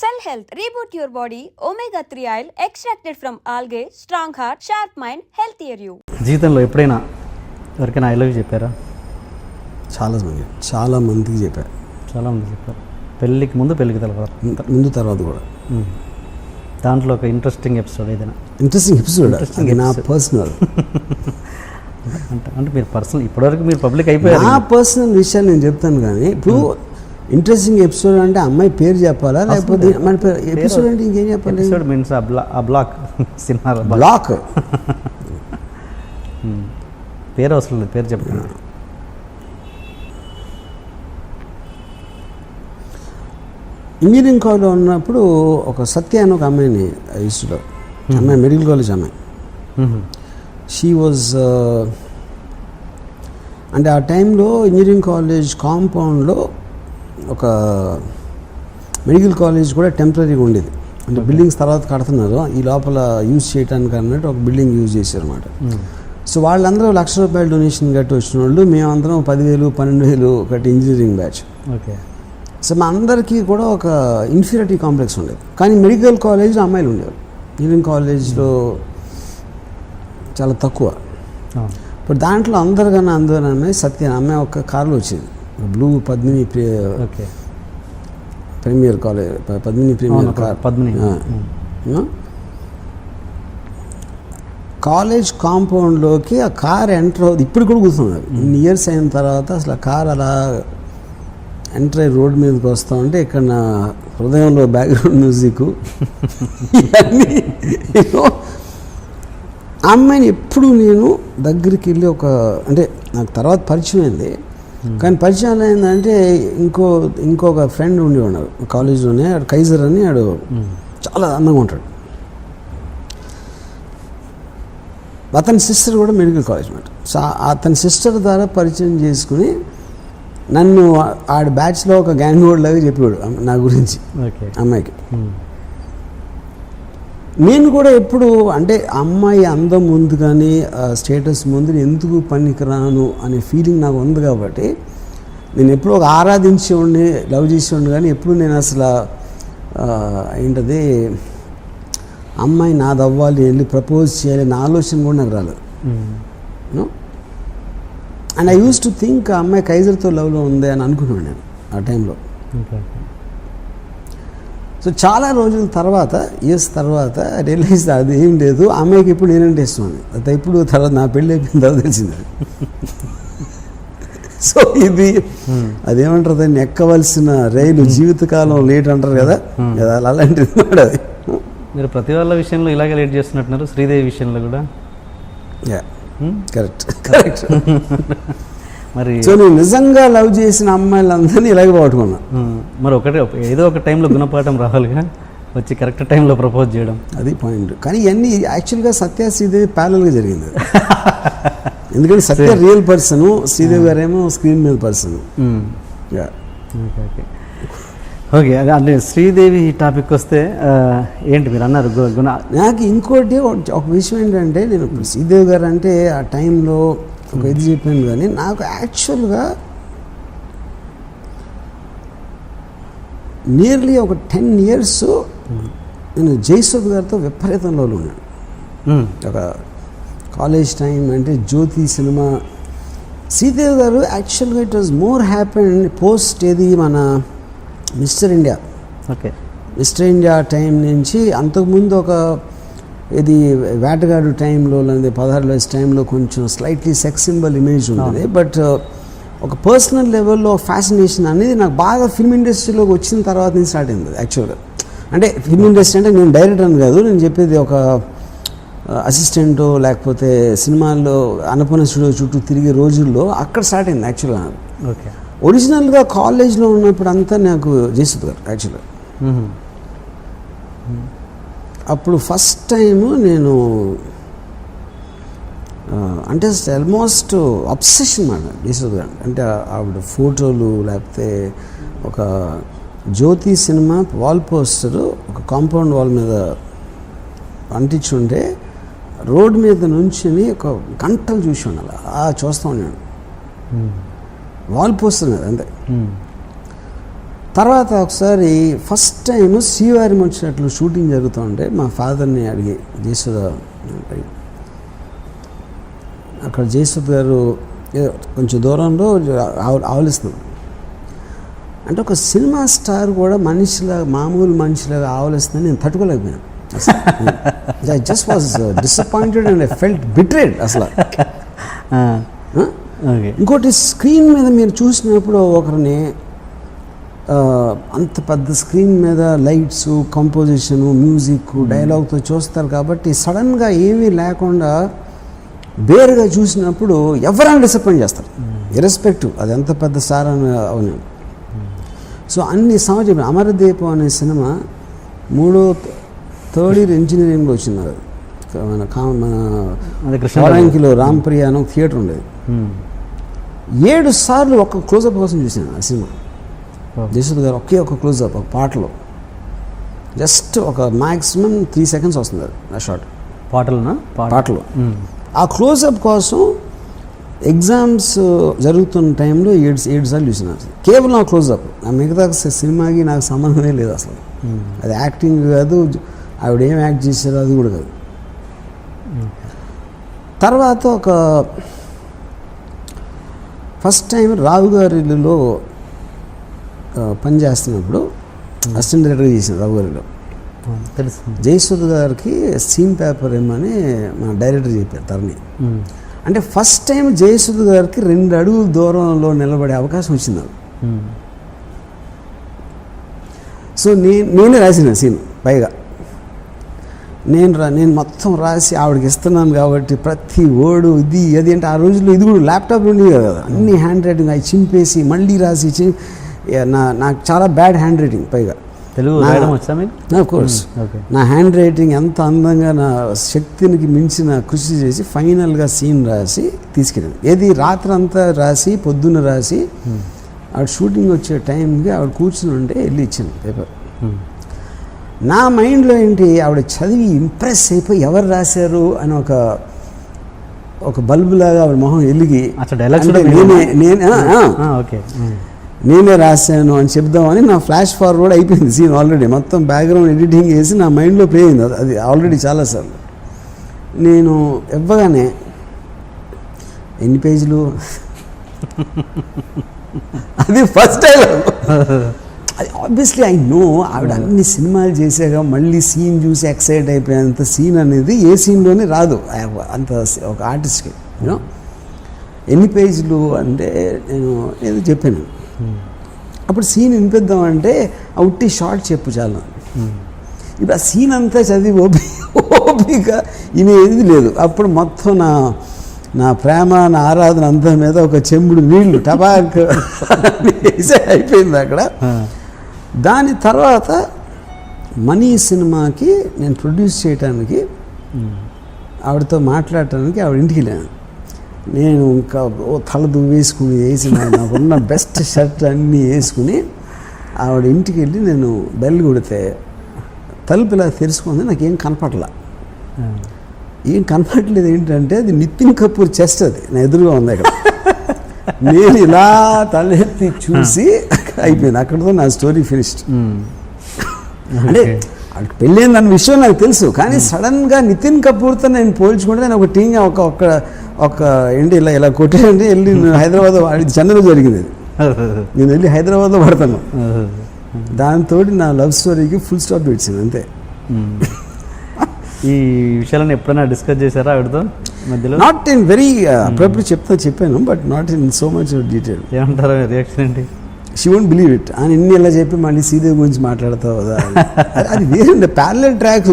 Cell Health, reboot your body, omega-3 oil extracted from algae, strong heart, sharp mind, healthier you. జీవితంలో ఎప్పుడైనా ఎవరికైనా I love you చెప్పారా? చాలా మందికి చెప్పారు. చాలామంది చెప్పారు. పెళ్ళికి ముందు, పెళ్ళికి తర్వాత కూడా. దాంట్లో ఒక ఇంట్రెస్టింగ్ ఎపిసోడ్ ఏదైనా? ఇంట్రెస్టింగ్ ఎపిసోడ్ అది నా పర్సనల్. అంటే మీరు పర్సనల్, ఇప్పటివరకు మీరు పబ్లిక్ అయిపోయారు. నా పర్సనల్ విషయాలు నేను చెప్తాను, కానీ ఇప్పుడు ఇంట్రెస్టింగ్ ఎపిసోడ్ అంటే అమ్మాయి పేరు చెప్పాలా, లేకపోతే మన ఎపిసోడ్ అంటే ఇంకేం చెప్పాలి? ఎపిసోడ్ మీన్స్ ఆ బ్లాక్ సినిమా బ్లాక్ పేరు అవసరం లేదు, పేరు చెప్పండి. ఇంజనీరింగ్ కాలేజ్లో ఉన్నప్పుడు ఒక సత్య అని ఒక అమ్మాయిని ఇష్టం. అమ్మాయి మెడికల్ కాలేజ్ అమ్మాయి. షీ వాజ్ అంటే ఆ టైంలో ఇంజనీరింగ్ కాలేజ్ కాంపౌండ్లో ఒక మెడికల్ కాలేజ్ కూడా టెంపరీగా ఉండేది. అంటే బిల్డింగ్స్ తర్వాత కడుతున్నారు, ఈ లోపల యూజ్ చేయడానికి అన్నట్టు ఒక బిల్డింగ్ యూజ్ చేశారు అనమాట. సో వాళ్ళందరూ ₹1,00,000 డొనేషన్ కట్టి వచ్చిన వాళ్ళు, మేమందరం 10,000 12,000 కట్టి ఇంజనీరింగ్ బ్యాచ్. ఓకే. సో మా అందరికీ కూడా ఒక ఇన్ఫీరియారిటీ కాంప్లెక్స్ ఉండేది. కానీ మెడికల్ కాలేజ్లో అమ్మాయిలు ఉండేవారు, ఇంజనీరింగ్ కాలేజ్లో చాలా తక్కువ. ఇప్పుడు దాంట్లో అందరికన్నా అమ్మాయి సత్య అమ్మాయి ఒక కారులో వచ్చేది, blue Padmini Premier college, Padmini Premier car. College కాంపౌండ్లోకి ఆ కార్ ఎంటర్ అవుతుంది. ఇప్పుడు కూడా కూర్చున్నారు, ఇన్ని ఇయర్స్ అయిన తర్వాత అసలు ఆ కార్ అలా ఎంటర్ అయ్యి రోడ్ మీదకి వస్తూ ఉంటే ఇక్కడ నా హృదయంలో బ్యాక్గ్రౌండ్ మ్యూజిక్ ఇవన్నీ. ఆ అమ్మాయిని ఎప్పుడు నేను దగ్గరికి వెళ్ళి అంటే నాకు తర్వాత పరిచయం అయింది, కానీ పరిచయం ఏంటంటే ఇంకొక ఫ్రెండ్ ఉండేవాడు కాలేజీలోనే, ఆడు కైజర్ అని, ఆడు చాలా అందంగా ఉంటాడు. అతని సిస్టర్ కూడా మెడికల్ కాలేజ్ అన్నమాట. సో అతని సిస్టర్ ద్వారా పరిచయం చేసుకుని నన్ను ఆడ బ్యాచ్లో ఒక గ్యాంగ్ ఓడ్ లాగా చెప్పాడు నా గురించి అమ్మాయికి. నేను కూడా ఎప్పుడు అంటే అమ్మాయి అందం ముందు కానీ స్టేటస్ ముందు ఎందుకు పనికిరాను అనే ఫీలింగ్ నాకు ఉంది, కాబట్టి నేను ఎప్పుడూ ఒక ఆరాధించేవాడిని, లవ్ చేసేవాడిని, కానీ ఎప్పుడు నేను అసలు ఏంటది అమ్మాయి నాది అవ్వాలి, వెళ్ళి ప్రపోజ్ చేయాలి నా ఆలోచన కూడా నాకు రాలేదు. And I use to think ఆ అమ్మాయి కైజర్తో లవ్లో ఉంది అని అనుకున్నాను నేను ఆ టైంలో. సో చాలా రోజుల తర్వాత, ఇయర్స్ తర్వాత రియలైజ్ అది ఏం లేదు, అమ్మాయికి ఇప్పుడు నేనంటే ఇష్టం అని. అది ఇప్పుడు తర్వాత నా పెళ్ళి అయిపోయిన తర్వాత తెలిసింది. సో ఇది అదేమంటారు, దాన్ని ఎక్కవలసిన రైలు జీవితకాలం లేట్ అంటారు కదా, అలాంటిది మాట అది. మీరు ప్రతి వాళ్ళ విషయంలో ఇలాగే లేట్ చేస్తున్నట్టున్నారు, శ్రీదేవి విషయంలో కూడా. కరెక్ట్. మరి సో నేను నిజంగా లవ్ చేసిన అమ్మాయిలందరినీ ఇలాగే పట్టుకున్నా. మరి ఏదో ఒక టైంలో గుణపాఠం రావాలిగా, వచ్చి కరెక్ట్ టైంలో ప్రపోజ్ చేయడం, అది పాయింట్. కానీ ఇవన్నీ యాక్చువల్గా సత్య శ్రీదేవి ప్యారల్గా జరిగింది. ఎందుకంటే సత్య రియల్ పర్సన్, శ్రీదేవి గారేమో స్క్రీన్ మీద పర్సన్. ఓకే, అంటే శ్రీదేవి టాపిక్ వస్తే ఏంటి మీరు అన్నారు గుణ. నాకు ఇంకోటి ఒక విషయం ఏంటంటే, నేను శ్రీదేవి గారు అంటే ఆ టైంలో ఒక ఇది చెప్పాను, కానీ నాకు యాక్చువల్గా నియర్లీ ఒక 10 years నేను జయసుధ్ గారితో విపరీతంలో ఉన్నాను. ఒక కాలేజ్ టైం అంటే జ్యోతి సినిమా. శ్రీదేవి గారు యాక్చువల్గా it was more happen post ఏది మన mister India. Okay, mister India time నుంచి అంతకుముందు ఒక ఇది వేటగాడు టైంలో లేదా 16 టైంలో కొంచెం స్లైట్లీ సెక్స్ సింబల్ ఇమేజ్ ఉంటుంది. బట్ ఒక పర్సనల్ లెవెల్లో ఫ్యాసినేషన్ అనేది నాకు బాగా ఫిల్మ్ ఇండస్ట్రీలోకి వచ్చిన తర్వాత నుంచి స్టార్ట్ అయింది యాక్చువల్గా. అంటే ఫిల్మ్ ఇండస్ట్రీ అంటే నేను డైరెక్టర్ అని కాదు, నేను చెప్పేది ఒక అసిస్టెంటో లేకపోతే సినిమాల్లో అన్నపూర్ణ స్టూడియో చుట్టూ తిరిగే రోజుల్లో అక్కడ స్టార్ట్ అయింది యాక్చువల్గా. ఓకే, ఒరిజినల్గా కాలేజ్లో ఉన్నప్పుడు అంతా నాకు జయసుధ్ గారు యాక్చువల్గా. అప్పుడు ఫస్ట్ టైము నేను అంటే ఆల్మోస్ట్ అబ్సెషన్ మాట జయసుధ్ గారు అంటే. ఆవిడ ఫోటోలు లేకపోతే ఒక జ్యోతి సినిమా వాల్ పోస్టరు ఒక కాంపౌండ్ వాల్ మీద అంటించుంటే రోడ్ మీద నుంచుని ఒక గంటలు చూసి ఉండాలి, చూస్తూ ఉన్నాను. వాల్ పోస్టర్ అంతే. తర్వాత ఒకసారి ఫస్ట్ టైం శ్రీవారి ముచ్చట్లు షూటింగ్ జరుగుతూ ఉంటే మా ఫాదర్ని అడిగి జయసుధ అక్కడ జయసుధ గారు కొంచెం దూరంలో ఆవలిస్తున్నారు. అంటే ఒక సినిమా స్టార్ కూడా మనిషిలాగా మామూలు మనిషిలాగా ఆవలిస్తుందని నేను తట్టుకోలేకపోయాను. I just was disappointed and I felt betrayed అసలు. ఇంకోటి స్క్రీన్ మీద మీరు చూసినప్పుడు ఒకరిని అంత పెద్ద స్క్రీన్ మీద లైట్స్, కంపోజిషను, మ్యూజిక్, డైలాగ్తో చూస్తారు కాబట్టి సడన్గా ఏమీ లేకుండా వేరుగా చూసినప్పుడు ఎవరైనా డిసప్పాయింట్ చేస్తారు, ఇర్రెస్పెక్టివ్ అది ఎంత పెద్ద స్టార్ అని అవును. సో అన్ని సంవత్సరం అమరదీపం అనే సినిమా థర్డ్ ఇయర్ ఇంజనీరింగ్లో వచ్చింది. అది మన కృష్ణాంకిలో రాంప్రియ అని ఒక థియేటర్ ఉండేది. 7 సార్లు ఒక క్లోజప్ కోసం చూసాను ఆ సినిమా. జయసుధ గారు ఒకే ఒక క్లోజప్ ఒక పాటలో, జస్ట్ ఒక మ్యాక్సిమం 3 seconds వస్తుంది అది ఆ షాట్ పాటలో. ఆ క్లోజప్ కోసం ఎగ్జామ్స్ జరుగుతున్న టైంలో 7 సార్లు చూసినాను కేవలం ఆ క్లోజప్. ఆ మిగతా సినిమాకి నాకు సంబంధమే లేదు అసలు. అది యాక్టింగ్ కాదు, ఆవిడ ఏం యాక్ట్ చేశారో అది కూడా కాదు. తర్వాత ఒక ఫస్ట్ టైం రావు గారి ఇల్లులో పనిచేస్తున్నప్పుడు అసిస్టెంట్ డైరెక్టర్గా చేసిన రావు గారిలో తెలుసు. జయసుధ గారికి సీన్ పేపర్ ఏమని మన డైరెక్టర్ చెప్పారు తరణి. అంటే ఫస్ట్ టైం జయసుధ గారికి 2 అడుగుల దూరంలో నిలబడే అవకాశం వచ్చింది నాకు. సో నేనే రాసిన సీన్ పైగా నేను మొత్తం రాసి ఆవిడకి ఇస్తున్నాను కాబట్టి ప్రతి వర్డు ఇది అది అంటే ఆ రోజుల్లో ఇది కూడా ల్యాప్టాప్ ఉండేది కదా, అన్ని హ్యాండ్ రైటింగ్ అవి చింపేసి మళ్ళీ రాసి నాకు చాలా బ్యాడ్ హ్యాండ్ రైటింగ్ పైగా తెలుగు రాయడం వచ్చా మీకు? Of course. నా హ్యాండ్ రైటింగ్ ఎంత అందంగా నా శక్తికి మించిన కృషి చేసి ఫైనల్గా సీన్ రాసి తీసుకెళ్ళాను. ఏది రాత్రి అంతా రాసి పొద్దున్న రాసి ఆవిడ షూటింగ్ వచ్చే టైంకి ఆవిడ కూర్చుని ఉంటే వెళ్ళి ఇచ్చాను పేపర్. నా మైండ్లో ఏంటి, ఆవిడ చదివి ఇంప్రెస్ అయిపోయి ఎవరు రాశారు అని ఒక బల్బులాగా ఆవిడ మొహం వెలిగి నేనే రాశాను అని చెప్దామని నా ఫ్లాష్ ఫార్వర్డ్ అయిపోయింది సీన్ ఆల్రెడీ. మొత్తం బ్యాక్గ్రౌండ్ ఎడిటింగ్ చేసి నా మైండ్లో ప్లే అయింది అది ఆల్రెడీ చాలాసార్లు. నేను ఇవ్వగానే ఎన్ని పేజీలు అది ఫస్ట్ టైం. అది ఆబ్వియస్లీ ఐ నో ఆవిడ అన్ని సినిమాలు చేసాక మళ్ళీ సీన్ చూసి ఎక్సైట్ అయిపోయేంత సీన్ అనేది ఏ సీన్లోనే రాదు అంత ఒక ఆర్టిస్ట్కి. యూనో ఎన్ని పేజీలు అంటే నేను ఏదో చెప్పాను. అప్పుడు సీన్ వినిపిద్దామంటే అవుట్టి షార్ట్ చెప్పు చాలా. ఇప్పుడు ఆ సీన్ అంతా చదివి ఓపిక ఇనేది లేదు. అప్పుడు మొత్తం నా ప్రేమ నా ఆరాధన అంతా మీద ఒక చెంబుడు నీళ్లు టబాక్ వేసే అయిపోయింది అక్కడ. దాని తర్వాత మనీ సినిమాకి నేను ప్రొడ్యూస్ చేయడానికి ఆవిడతో మాట్లాడటానికి ఆవిడ ఇంటికి వెళ్ళాను. నేను ఇంకా తల దువ్వేసుకుని వేసి నాకున్న బెస్ట్ షర్ట్ అన్నీ వేసుకుని ఆవిడ ఇంటికి వెళ్ళి నేను బెల్ కొడితే తలుపు ఇలా తెరుచుకుంది. నాకేం కనపడలా. ఏం కనపడలేదు ఏంటంటే అది నితిన్ కపూర్ చెస్ట్, అది నా ఎదురుగా ఉంది అక్కడ. నేను ఇలా తలెత్తి చూసి అయిపోయింది అక్కడితో నా స్టోరీ ఫినిష్డ్. అంటే అక్కడికి పెళ్ళైందన్న విషయం నాకు తెలుసు, కానీ సడన్గా నితిన్ కపూర్తో నేను పోల్చుకుంటే నేను ఒక టీంగా ఒక ఏంటి ఇలా కొట్టేయండి వెళ్ళి హైదరాబాద్ చెన్నైలో జరిగింది. నేను వెళ్ళి హైదరాబాద్లో పడతాను. దాంతో నా లవ్ స్టోరీకి ఫుల్ స్టాప్ పెట్టాను అంతే. ఈ విషయాలను ఎప్పుడైనా డిస్కస్ చేశారా ఆవిడతో మధ్యలో? నాట్ ఇన్ వెరీ అప్పుడప్పుడు చెప్పాను, but not in so much detail. ఏమంటారు రియాక్షన్ ఏంటి? She won't believe it. అని ఇన్ని ఎలా చెప్పి మళ్ళీ శ్రీదేవి గురించి మాట్లాడతావు కదా, అది వేరే ప్యారలల్ ట్రాక్స్.